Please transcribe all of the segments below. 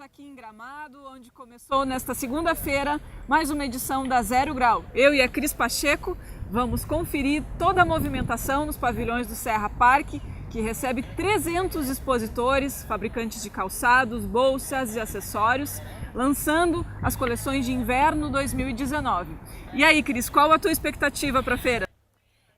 aqui em Gramado, onde começou nesta segunda-feira mais uma edição da Zero Grau. Eu e a Cris Pacheco vamos conferir toda a movimentação nos pavilhões do Serra Parque, que recebe 300 expositores, fabricantes de calçados, bolsas e acessórios, lançando as coleções de inverno 2019. E aí, Cris, qual a tua expectativa para a feira?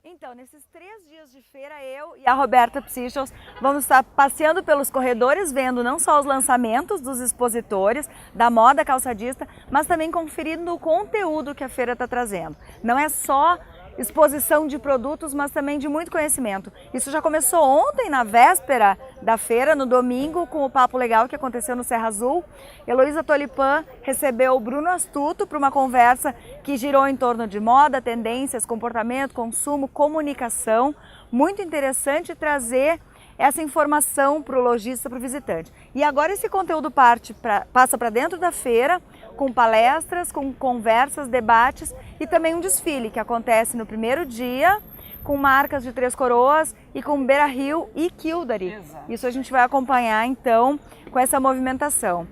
Então, nesses 3 dias de feira, eu e a Roberta Psichos vamos estar passeando pelos corredores, vendo não só os lançamentos dos expositores, da moda calçadista, mas também conferindo o conteúdo que a feira está trazendo. Não é só exposição de produtos, mas também de muito conhecimento. Isso já começou ontem, na véspera da feira, no domingo, com o Papo Legal que aconteceu no Serra Azul. Heloísa Tolipan recebeu o Bruno Astuto para uma conversa que girou em torno de moda, tendências, comportamento, consumo, comunicação. Muito interessante trazer essa informação para o lojista, para o visitante. E agora esse conteúdo passa para dentro da feira, com palestras, com conversas, debates e também um desfile que acontece no primeiro dia, com marcas de Três Coroas e com Beira Rio e Kildare. Exato. Isso a gente vai acompanhar então com essa movimentação.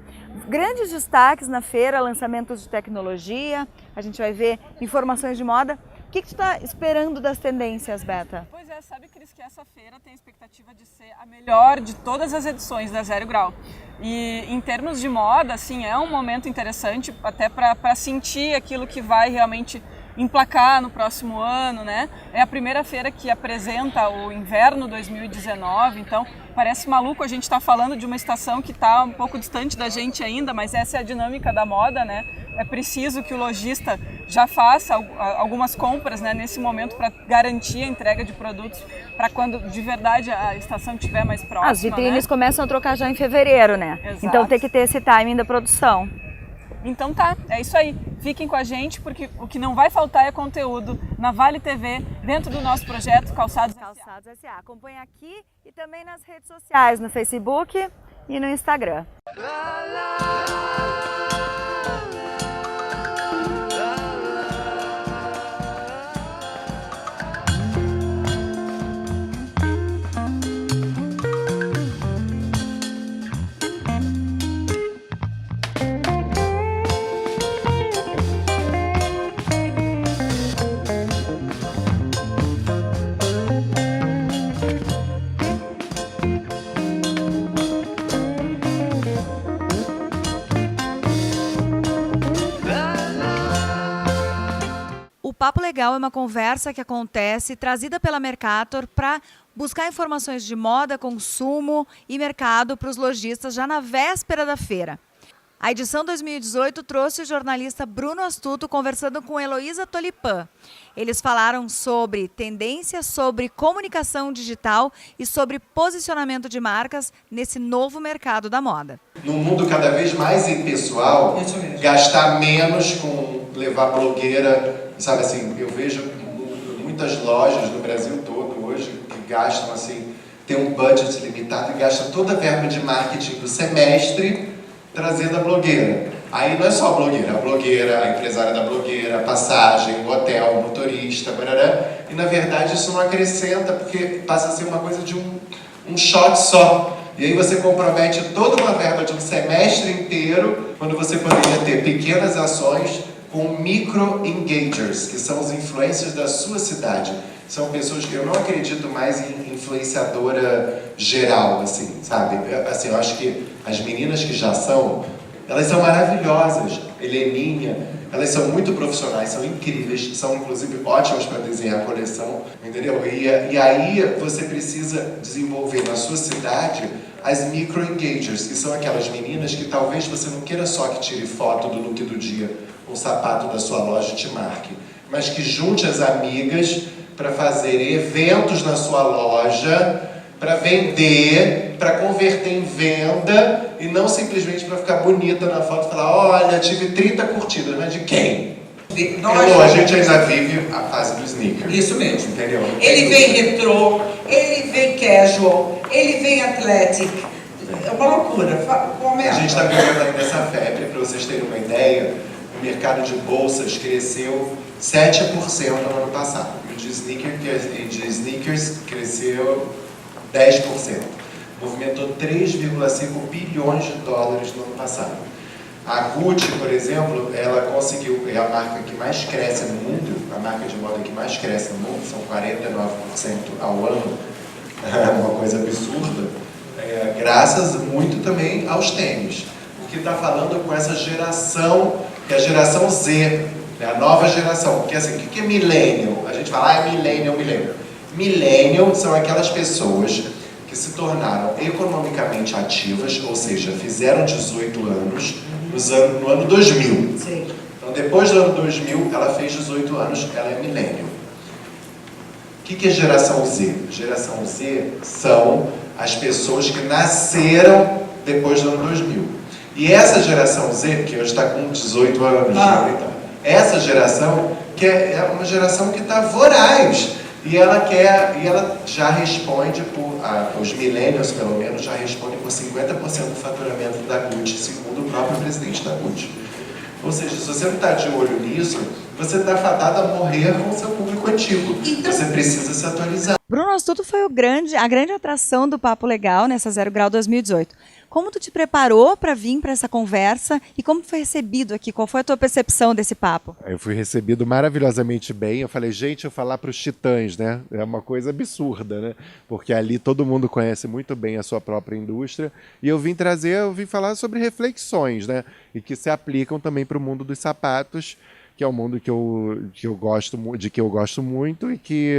Grandes destaques na feira, lançamentos de tecnologia, a gente vai ver informações de moda. O que tu está esperando das tendências, Beta? Pois é, sabe, Cris, que essa feira tem a expectativa de ser a melhor de todas as edições da Zero Grau. E em termos de moda, assim, é um momento interessante até para sentir aquilo que vai realmente emplacar no próximo ano, né? É a primeira feira que apresenta o inverno 2019, então parece maluco a gente estar falando de uma estação que está um pouco distante da gente ainda, mas essa é a dinâmica da moda, né? É preciso que o lojista já faça algumas compras, né, nesse momento para garantir a entrega de produtos para quando de verdade a estação estiver mais próxima. As vitrines, né, começam a trocar já em fevereiro, né? Exato. Então tem que ter esse timing da produção. Então tá, é isso aí. Fiquem com a gente porque o que não vai faltar é conteúdo na Vale TV, dentro do nosso projeto Calçados S.A. Acompanhe aqui e também nas redes sociais, no Facebook e no Instagram. O Papo Legal é uma conversa que acontece trazida pela Mercator para buscar informações de moda, consumo e mercado para os lojistas já na véspera da feira. A edição 2018 trouxe o jornalista Bruno Astuto conversando com Heloísa Tolipan. Eles falaram sobre tendências, sobre comunicação digital e sobre posicionamento de marcas nesse novo mercado da moda. Num mundo cada vez mais impessoal, gastar menos com levar blogueira, sabe assim, eu vejo muitas lojas no Brasil todo hoje que gastam assim, tem um budget limitado e gastam toda a verba de marketing do semestre trazendo a blogueira. Aí não é só a blogueira, a empresária da blogueira, a passagem, o hotel, o motorista, barará, e na verdade isso não acrescenta porque passa a ser uma coisa de um shot só. E aí você compromete toda uma verba de um semestre inteiro, quando você poderia ter pequenas ações com micro-engagers, que são os influencers da sua cidade. São pessoas que eu não acredito mais em influenciadora geral, assim, sabe? Assim, eu acho que as meninas que já são, elas são maravilhosas. Heleninha, elas são muito profissionais, são incríveis, são inclusive ótimas para desenhar a coleção, entendeu? E aí você precisa desenvolver na sua cidade as micro-engagers, que são aquelas meninas que talvez você não queira só que tire foto do look do dia, um sapato da sua loja e te marque, mas que junte as amigas para fazer eventos na sua loja, para vender, para converter em venda e não simplesmente para ficar bonita na foto e falar, olha, tive 30 curtidas, mas de quem? A gente ainda vive a fase do sneaker. Isso mesmo. Entendeu? Ele vem retrô, ele vem casual, ele vem athletic. É uma loucura. A gente está vivendo ainda essa febre, para vocês terem uma ideia, o mercado de bolsas cresceu 7% no ano passado. E o de sneakers cresceu 10%. movimentou 3,5 bilhões de dólares no ano passado. A Gucci, por exemplo, ela conseguiu, é a marca que mais cresce no mundo, a marca de moda que mais cresce no mundo, são 49% ao ano, é uma coisa absurda, graças muito também aos tênis. O que está falando com essa geração, que é a geração Z, né, a nova geração, porque assim, o que é millennial? A gente fala, millennial. Millennial são aquelas pessoas que se tornaram economicamente ativas, ou seja, fizeram 18 anos no ano 2000. Sim. Então, depois do ano 2000, ela fez 18 anos, ela é millennial. O que é geração Z? Geração Z são as pessoas que nasceram depois do ano 2000. E essa geração Z, que hoje está com 18 anos, então, essa geração que é uma geração que está voraz. E ela já responde os millennials, pelo menos, já respondem por 50% do faturamento da Gucci, segundo o próprio presidente da Gucci. Ou seja, se você não está de olho nisso, você está fadado a morrer com o seu público antigo. Você precisa se atualizar. Bruno Astuto foi a grande atração do Papo Legal nessa Zero Grau 2018. Como tu te preparou para vir para essa conversa e como foi recebido aqui? Qual foi a tua percepção desse papo? Eu fui recebido maravilhosamente bem. Eu falei, gente, eu falar para os titãs, né? É uma coisa absurda, né? Porque ali todo mundo conhece muito bem a sua própria indústria. E eu vim falar sobre reflexões, né? E que se aplicam também para o mundo dos sapatos, que é um mundo que eu gosto muito e que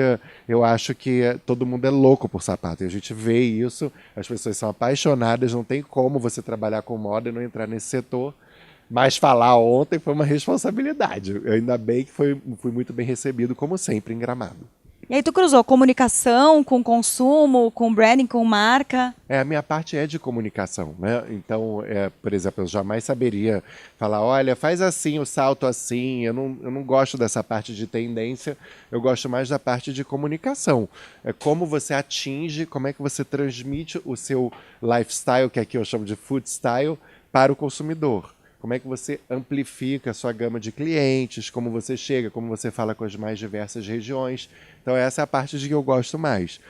eu acho que todo mundo é louco por sapato. E a gente vê isso, as pessoas são apaixonadas, não tem como você trabalhar com moda e não entrar nesse setor. Mas falar ontem foi uma responsabilidade. Ainda bem que fui muito bem recebido, como sempre, em Gramado. E aí tu cruzou comunicação com consumo, com branding, com marca? A minha parte é de comunicação, né? Então, por exemplo, eu jamais saberia falar, olha, faz assim, o salto assim. Eu não gosto dessa parte de tendência, eu gosto mais da parte de comunicação. É como você atinge, como é que você transmite o seu lifestyle, que aqui eu chamo de food style, para o consumidor. Como é que você amplifica a sua gama de clientes, como você chega, como você fala com as mais diversas regiões. Então essa é a parte de que eu gosto mais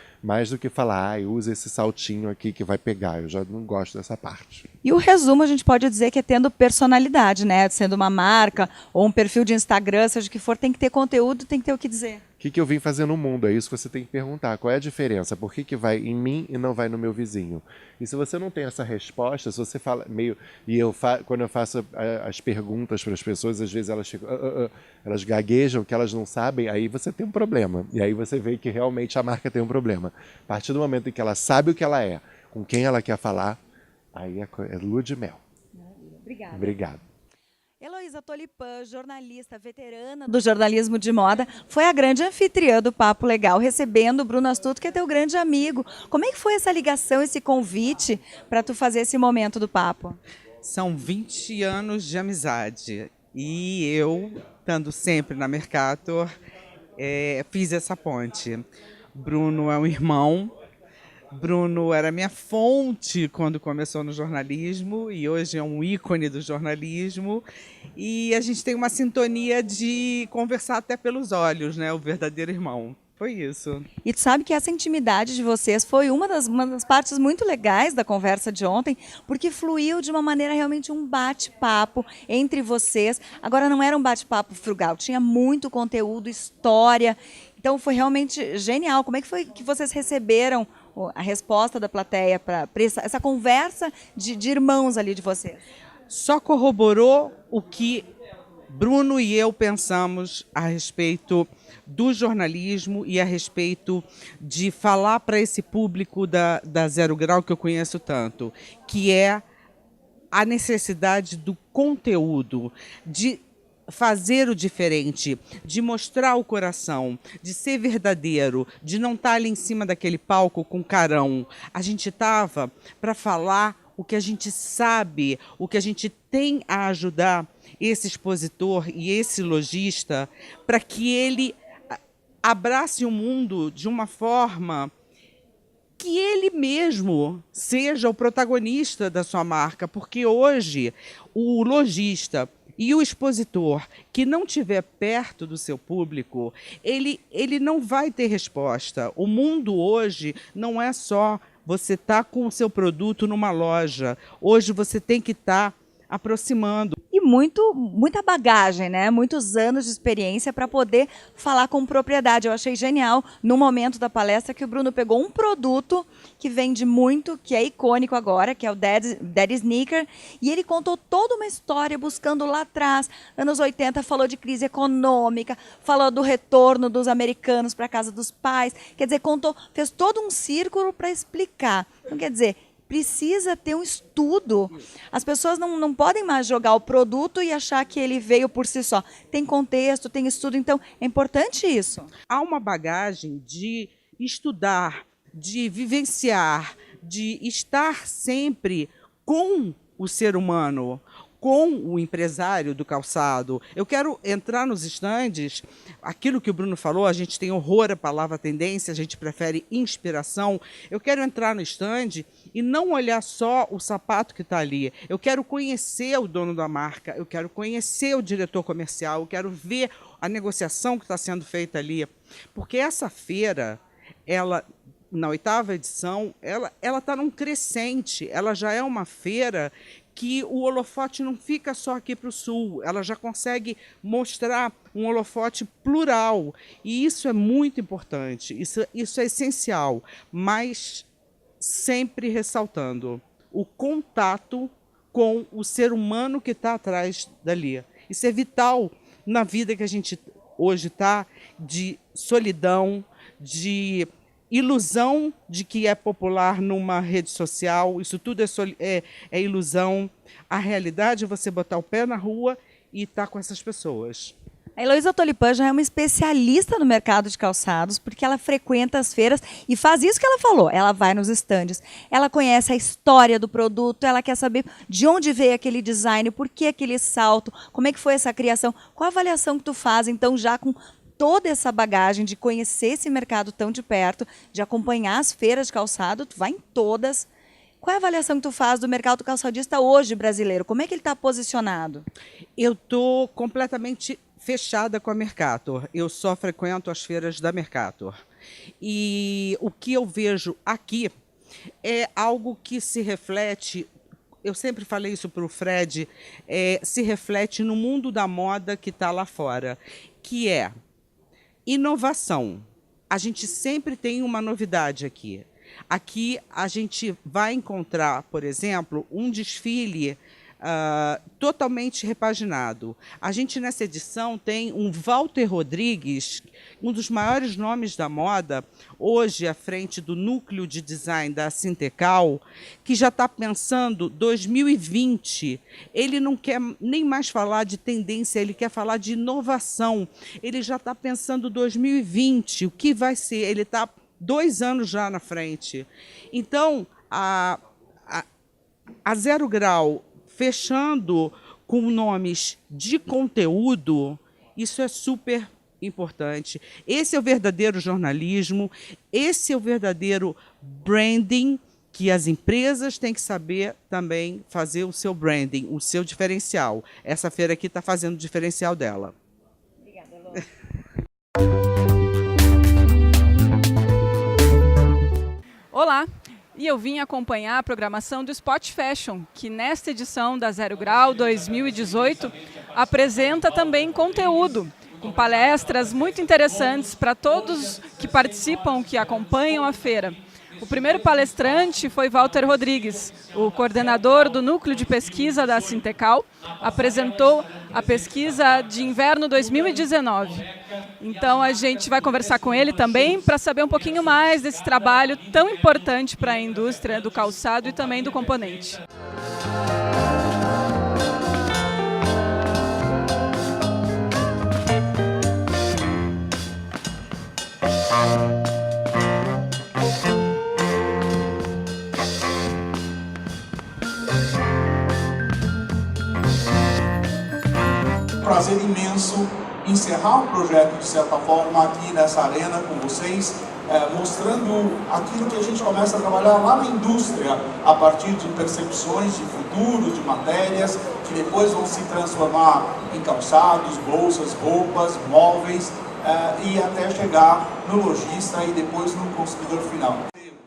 do que falar, usa esse saltinho aqui que vai pegar. Eu já não gosto dessa parte. E o resumo a gente pode dizer que é tendo personalidade, né? Sendo uma marca ou um perfil de Instagram, seja o que for, tem que ter conteúdo, tem que ter o que dizer. O que eu vim fazer no mundo? É isso que você tem que perguntar. Qual é a diferença? Por que vai em mim e não vai no meu vizinho? E se você não tem essa resposta, se você fala meio... E quando eu faço as perguntas para as pessoas, às vezes elas ficam... elas gaguejam, que elas não sabem, aí você tem um problema. E aí você vê que realmente a marca tem um problema. A partir do momento em que ela sabe o que ela é, com quem ela quer falar, aí é lua de mel. Obrigada. Obrigado. Heloísa Tolipã, jornalista veterana do jornalismo de moda, foi a grande anfitriã do Papo Legal, recebendo o Bruno Astuto, que é teu grande amigo. Como é que foi essa ligação, esse convite para tu fazer esse momento do papo? São 20 anos de amizade e eu, estando sempre na Mercator, fiz essa ponte. Bruno é um irmão. Bruno era minha fonte quando começou no jornalismo e hoje é um ícone do jornalismo. E a gente tem uma sintonia de conversar até pelos olhos, né? O verdadeiro irmão. Foi isso. E tu sabe que essa intimidade de vocês foi uma das partes muito legais da conversa de ontem, porque fluiu de uma maneira realmente um bate-papo entre vocês. Agora não era um bate-papo frugal, tinha muito conteúdo, história. Então foi realmente genial. Como é que foi que vocês receberam a resposta da plateia para essa conversa de irmãos ali de vocês? Só corroborou o que Bruno e eu pensamos a respeito do jornalismo e a respeito de falar para esse público da Zero Grau que eu conheço tanto, que é a necessidade do conteúdo, de fazer o diferente, de mostrar o coração, de ser verdadeiro, de não estar ali em cima daquele palco com carão. A gente estava para falar o que a gente sabe, o que a gente tem a ajudar esse expositor e esse lojista para que ele abrace o mundo de uma forma que ele mesmo seja o protagonista da sua marca, porque hoje o lojista e o expositor que não estiver perto do seu público, ele não vai ter resposta. O mundo hoje não é só você está com o seu produto numa loja. Hoje você tem que estar aproximando. E muita bagagem, né? Muitos anos de experiência para poder falar com propriedade. Eu achei genial, no momento da palestra, que o Bruno pegou um produto que vende muito, que é icônico agora, que é o Daddy Sneaker, e ele contou toda uma história buscando lá atrás, anos 80, falou de crise econômica, falou do retorno dos americanos para a casa dos pais, quer dizer, fez todo um círculo para explicar. Então, quer dizer, precisa ter um estudo. As pessoas não podem mais jogar o produto e achar que ele veio por si só. Tem contexto, tem estudo, então é importante isso. Há uma bagagem de estudar, de vivenciar, de estar sempre com o ser humano, com o empresário do calçado. Eu quero entrar nos estandes, aquilo que o Bruno falou, a gente tem horror à palavra tendência, a gente prefere inspiração. Eu quero entrar no estande e não olhar só o sapato que está ali. Eu quero conhecer o dono da marca, eu quero conhecer o diretor comercial, eu quero ver a negociação que está sendo feita ali. Porque essa feira, ela, na 8ª edição, ela está num crescente, ela já é uma feira que o holofote não fica só aqui para o sul, ela já consegue mostrar um holofote plural, e isso é muito importante, isso é essencial, mas sempre ressaltando o contato com o ser humano que está atrás dali. Isso é vital na vida que a gente hoje está, de solidão, de ilusão de que é popular numa rede social, isso tudo é ilusão. A realidade é você botar o pé na rua e estar com essas pessoas. A Heloísa Tolipan já é uma especialista no mercado de calçados, porque ela frequenta as feiras e faz isso que ela falou. Ela vai nos estandes, ela conhece a história do produto, ela quer saber de onde veio aquele design, por que aquele salto, como é que foi essa criação, qual a avaliação que tu faz, então já com toda essa bagagem de conhecer esse mercado tão de perto, de acompanhar as feiras de calçado, tu vai em todas. Qual é a avaliação que tu faz do mercado calçadista hoje brasileiro? Como é que ele está posicionado? Eu estou completamente fechada com a Mercator. Eu só frequento as feiras da Mercator. E o que eu vejo aqui é algo que se reflete, eu sempre falei isso para o Fred, se reflete no mundo da moda que está lá fora, que é inovação. A gente sempre tem uma novidade aqui. Aqui a gente vai encontrar, por exemplo, um desfile totalmente repaginado. A gente, nessa edição, tem um Walter Rodrigues, um dos maiores nomes da moda, hoje à frente do núcleo de design da Sintecal, que já está pensando 2020. Ele não quer nem mais falar de tendência, ele quer falar de inovação. Ele já está pensando 2020, o que vai ser. Ele está 2 anos já na frente. Então, a Zero Grau, fechando com nomes de conteúdo, isso é super importante. Esse é o verdadeiro jornalismo, esse é o verdadeiro branding, que as empresas têm que saber também fazer o seu branding, o seu diferencial. Essa feira aqui está fazendo o diferencial dela. Obrigada, Elô. Olá! E eu vim acompanhar a programação do Spot Fashion, que nesta edição da Zero Grau 2018 apresenta também conteúdo, com palestras muito interessantes para todos que participam, que acompanham a feira. O primeiro palestrante foi Walter Rodrigues, o coordenador do Núcleo de Pesquisa da Sintecal, apresentou a pesquisa de inverno 2019. Então a gente vai conversar com ele também para saber um pouquinho mais desse trabalho tão importante para a indústria do calçado e também do componente. Prazer imenso encerrar o projeto, de certa forma, aqui nessa arena com vocês, mostrando aquilo que a gente começa a trabalhar lá na indústria, a partir de percepções de futuro, de matérias, que depois vão se transformar em calçados, bolsas, roupas, móveis, e até chegar no lojista e depois no consumidor final.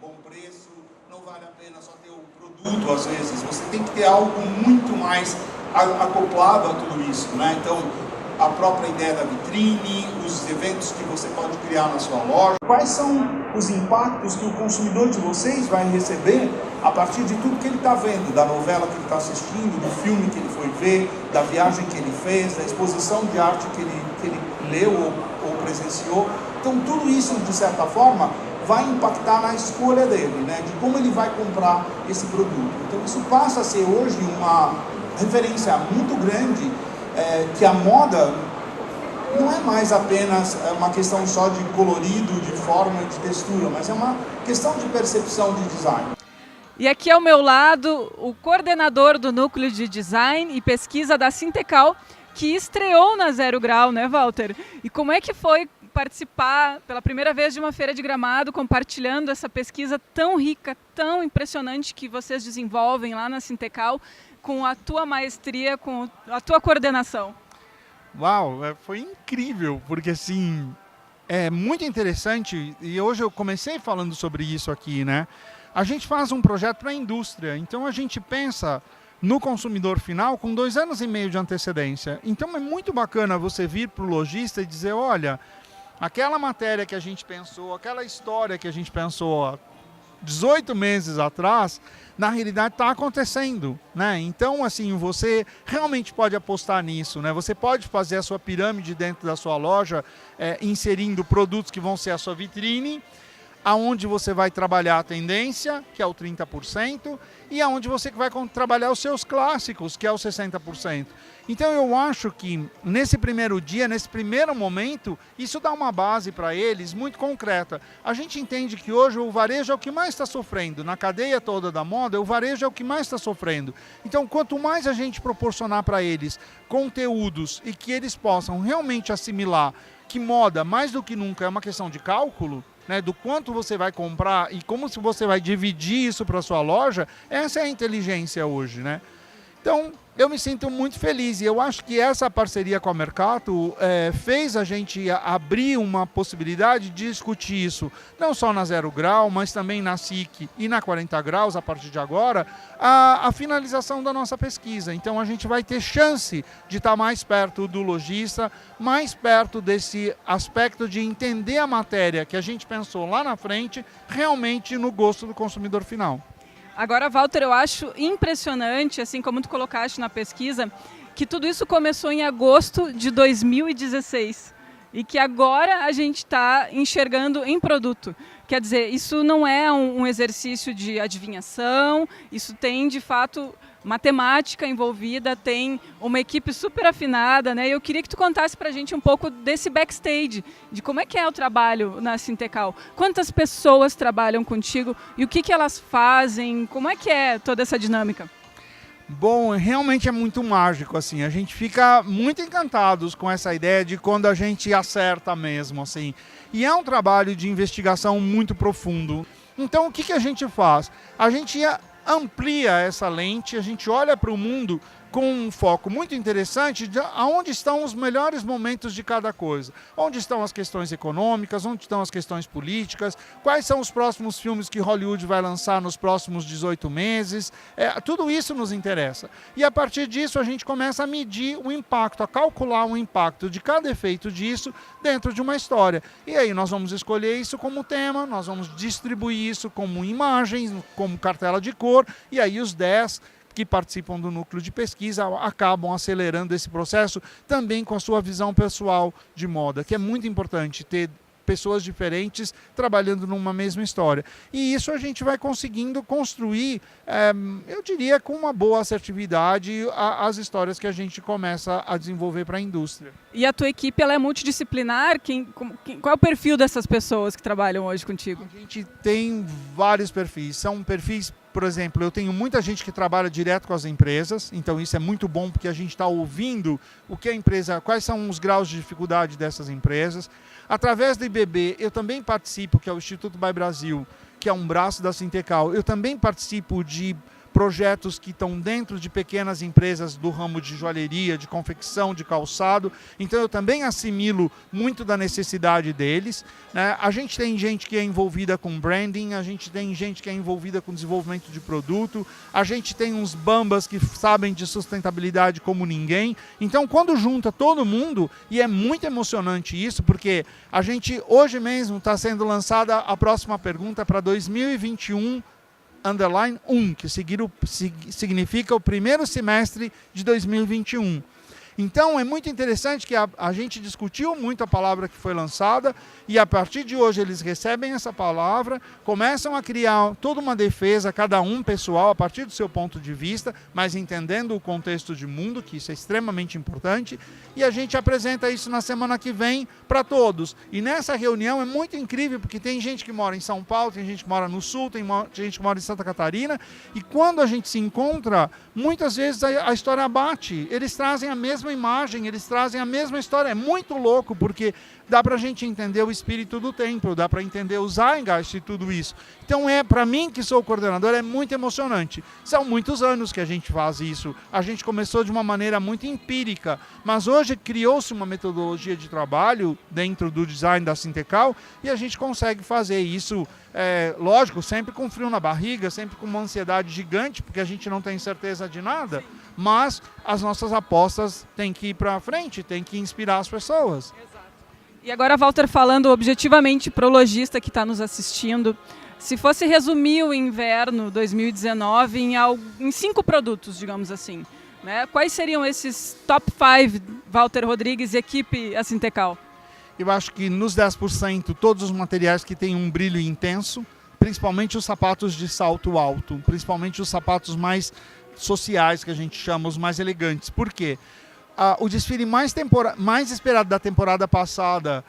Bom preço, vale a pena só ter o produto, às vezes. Você tem que ter algo muito mais acoplado a tudo isso, né? Então, a própria ideia da vitrine, os eventos que você pode criar na sua loja. Quais são os impactos que o consumidor de vocês vai receber a partir de tudo que ele está vendo, da novela que ele está assistindo, do filme que ele foi ver, da viagem que ele fez, da exposição de arte que ele leu ou presenciou. Então, tudo isso, de certa forma, vai impactar na escolha dele, né? De como ele vai comprar esse produto. Então, isso passa a ser hoje uma referência muito grande, que a moda não é mais apenas uma questão só de colorido, de forma, de textura, mas é uma questão de percepção de design. E aqui ao meu lado, o coordenador do Núcleo de Design e Pesquisa da Sintecal, que estreou na Zero Grau, né, Walter? E como é que foi participar pela primeira vez de uma feira de Gramado, compartilhando essa pesquisa tão rica, tão impressionante que vocês desenvolvem lá na Sintecal, com a tua maestria, com a tua coordenação? Uau, foi incrível, porque assim, é muito interessante, e hoje eu comecei falando sobre isso aqui, né? A gente faz um projeto para a indústria, então a gente pensa no consumidor final com 2 anos e meio de antecedência. Então é muito bacana você vir para o lojista e dizer, olha, aquela matéria que a gente pensou, aquela história que a gente pensou há 18 meses atrás, na realidade está acontecendo, né? Então, assim, você realmente pode apostar nisso, né? Você pode fazer a sua pirâmide dentro da sua loja, inserindo produtos que vão ser a sua vitrine, aonde você vai trabalhar a tendência, que é o 30%, e aonde você vai trabalhar os seus clássicos, que é o 60%. Então eu acho que nesse primeiro dia, nesse primeiro momento, isso dá uma base para eles muito concreta. A gente entende que hoje o varejo é o que mais está sofrendo. Na cadeia toda da moda, o varejo é o que mais está sofrendo. Então quanto mais a gente proporcionar para eles conteúdos e que eles possam realmente assimilar que moda, mais do que nunca, é uma questão de cálculo, né, do quanto você vai comprar e como se você vai dividir isso para a sua loja, essa é a inteligência hoje, né? Então, eu me sinto muito feliz e eu acho que essa parceria com a Mercato fez a gente abrir uma possibilidade de discutir isso, não só na Zero Grau, mas também na SIC e na 40 Graus, a partir de agora, a finalização da nossa pesquisa. Então, a gente vai ter chance de estar mais perto do lojista, mais perto desse aspecto de entender a matéria que a gente pensou lá na frente, realmente no gosto do consumidor final. Agora, Walter, eu acho impressionante, assim como tu colocaste na pesquisa, que tudo isso começou em agosto de 2016 e que agora a gente está enxergando em produto. Quer dizer, isso não é um exercício de adivinhação, isso tem, de fato, matemática envolvida, tem uma equipe super afinada, né? Eu queria que tu contasse para a gente um pouco desse backstage, de como é que é o trabalho na Sintecal. Quantas pessoas trabalham contigo e o que elas fazem, como é que é toda essa dinâmica? Bom, realmente é muito mágico, assim, a gente fica muito encantados com essa ideia de quando a gente acerta mesmo, assim, e é um trabalho de investigação muito profundo. Então, o que a gente faz? A gente amplia essa lente, a gente olha para o mundo com um foco muito interessante de aonde estão os melhores momentos de cada coisa. Onde estão as questões econômicas, onde estão as questões políticas, quais são os próximos filmes que Hollywood vai lançar nos próximos 18 meses. Tudo isso nos interessa. E a partir disso a gente começa a medir o impacto, a calcular o impacto de cada efeito disso dentro de uma história. E aí nós vamos escolher isso como tema, nós vamos distribuir isso como imagens, como cartela de cor, e aí os 10 que participam do núcleo de pesquisa acabam acelerando esse processo também com a sua visão pessoal de moda, que é muito importante ter pessoas diferentes trabalhando numa mesma história. E isso a gente vai conseguindo construir, eu diria, com uma boa assertividade, as histórias que a gente começa a desenvolver para a indústria. E a tua equipe, ela é multidisciplinar? Qual é o perfil dessas pessoas que trabalham hoje contigo? A gente tem vários perfis. São perfis, por exemplo, eu tenho muita gente que trabalha direto com as empresas, então isso é muito bom porque a gente está ouvindo o que a empresa, quais são os graus de dificuldade dessas empresas. Através do IBB, eu também participo, que é o Instituto By Brasil, que é um braço da Sintecal, eu também participo de projetos que estão dentro de pequenas empresas do ramo de joalheria, de confecção, de calçado. Então eu também assimilo muito da necessidade deles, né? A gente tem gente que é envolvida com branding, a gente tem gente que é envolvida com desenvolvimento de produto, a gente tem uns bambas que sabem de sustentabilidade como ninguém. Então quando junta todo mundo, e é muito emocionante isso, porque a gente hoje mesmo está sendo lançada a próxima pergunta para 2021 _1, que significa o primeiro semestre de 2021. Então é muito interessante que a gente discutiu muito a palavra que foi lançada e a partir de hoje eles recebem essa palavra, começam a criar toda uma defesa, cada um pessoal, a partir do seu ponto de vista, mas entendendo o contexto de mundo, que isso é extremamente importante, e a gente apresenta isso na semana que vem para todos. E nessa reunião é muito incrível, porque tem gente que mora em São Paulo, tem gente que mora no Sul, tem gente que mora em Santa Catarina, e quando a gente se encontra, muitas vezes a história bate, eles trazem a mesma imagem, eles trazem a mesma história. É muito louco, porque dá para a gente entender o espírito do templo, dá para entender o Zeitgeist e tudo isso. Então, para mim, que sou coordenador, é muito emocionante. São muitos anos que a gente faz isso. A gente começou de uma maneira muito empírica, mas hoje criou-se uma metodologia de trabalho dentro do design da Sintecal e a gente consegue fazer isso, lógico, sempre com frio na barriga, sempre com uma ansiedade gigante, porque a gente não tem certeza de nada, mas as nossas apostas têm que ir para frente, têm que inspirar as pessoas. E agora, Walter, falando objetivamente para o lojista que está nos assistindo, se fosse resumir o inverno 2019 em 5 produtos, digamos assim, né? Quais seriam esses top 5, Walter Rodrigues e equipe Sintecal? Eu acho que nos 10%, todos os materiais que têm um brilho intenso, principalmente os sapatos de salto alto, principalmente os sapatos mais sociais, que a gente chama, os mais elegantes. Por quê? O desfile mais esperado da temporada passada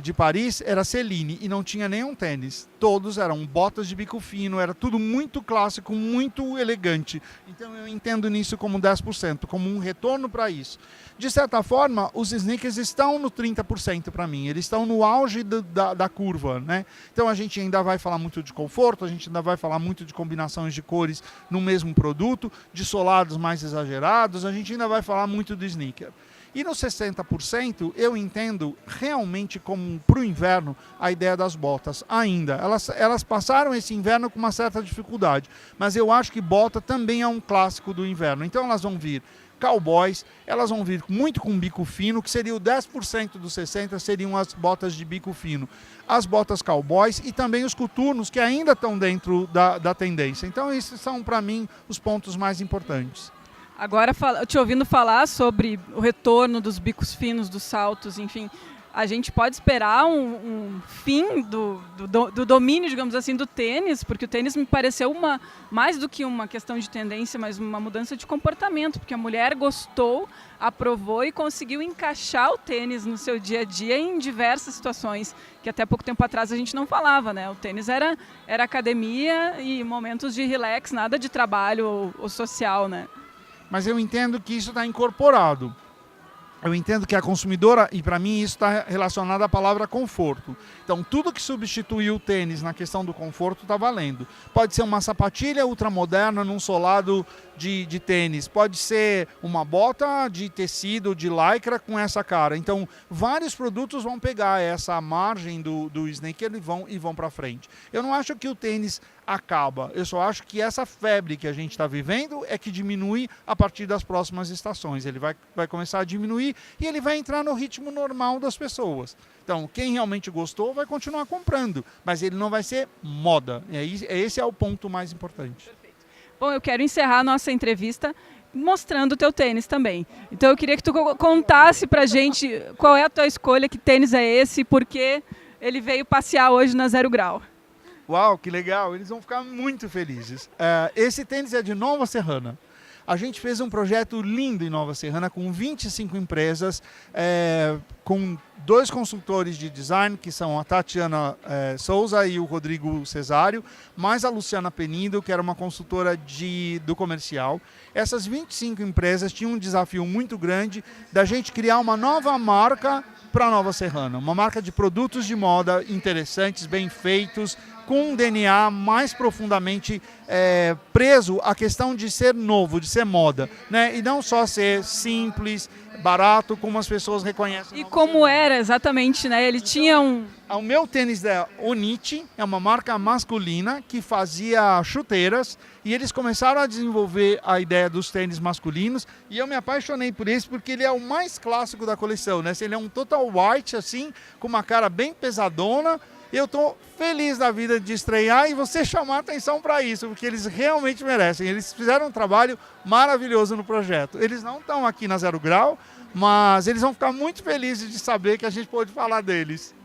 de Paris era Celine e não tinha nenhum tênis. Todos eram botas de bico fino, era tudo muito clássico, muito elegante. Então eu entendo nisso como 10%, como um retorno para isso. De certa forma, os sneakers estão no 30% para mim, eles estão no auge da curva, né? Então a gente ainda vai falar muito de conforto, a gente ainda vai falar muito de combinações de cores no mesmo produto, de solados mais exagerados, a gente ainda vai falar muito do sneaker. E nos 60%, eu entendo realmente como para o inverno a ideia das botas ainda. Elas passaram esse inverno com uma certa dificuldade, mas eu acho que bota também é um clássico do inverno. Então elas vão vir cowboys, elas vão vir muito com bico fino, que seria o 10% dos 60%, seriam as botas de bico fino. As botas cowboys e também os coturnos, que ainda estão dentro da tendência. Então esses são, para mim, os pontos mais importantes. Agora, te ouvindo falar sobre o retorno dos bicos finos, dos saltos, enfim, a gente pode esperar um fim do domínio, digamos assim, do tênis, porque o tênis me pareceu mais do que uma questão de tendência, mas uma mudança de comportamento, porque a mulher gostou, aprovou e conseguiu encaixar o tênis no seu dia a dia em diversas situações, que até pouco tempo atrás a gente não falava, né? O tênis era academia e momentos de relax, nada de trabalho ou social, né? Mas eu entendo que isso está incorporado. Eu entendo que a consumidora, e para mim isso está relacionado à palavra conforto. Então tudo que substituiu o tênis na questão do conforto está valendo. Pode ser uma sapatilha ultramoderna num solado de tênis, pode ser uma bota de tecido, de lycra com essa cara. Então vários produtos vão pegar essa margem do sneaker e vão para frente. Eu não acho que o tênis acaba, eu só acho que essa febre que a gente está vivendo é que diminui a partir das próximas estações. Ele vai começar a diminuir e ele vai entrar no ritmo normal das pessoas. Então, quem realmente gostou vai continuar comprando, mas ele não vai ser moda. Esse é o ponto mais importante. Perfeito. Bom, eu quero encerrar a nossa entrevista mostrando o teu tênis também. Então, eu queria que tu contasse pra gente qual é a tua escolha, que tênis é esse e por que ele veio passear hoje na Zero Grau. Uau, que legal! Eles vão ficar muito felizes. Esse tênis é de Nova Serrana. A gente fez um projeto lindo em Nova Serrana com 25 empresas, com 2 consultores de design, que são a Tatiana Souza e o Rodrigo Cesário, mais a Luciana Penido, que era uma consultora do comercial. Essas 25 empresas tinham um desafio muito grande da gente criar uma nova marca para Nova Serrana, uma marca de produtos de moda interessantes, bem feitos, com um DNA mais profundamente preso à questão de ser novo, de ser moda, né? E não só ser simples, barato, como as pessoas reconhecem. E como era exatamente, né? Ele tinha um... O meu tênis é Onichi, é uma marca masculina que fazia chuteiras, e eles começaram a desenvolver a ideia dos tênis masculinos, e eu me apaixonei por esse porque ele é o mais clássico da coleção, né? Ele é um total white, assim, com uma cara bem pesadona. Eu estou feliz da vida de estrear e você chamar atenção para isso, porque eles realmente merecem. Eles fizeram um trabalho maravilhoso no projeto. Eles não estão aqui na Zero Grau, mas eles vão ficar muito felizes de saber que a gente pôde falar deles.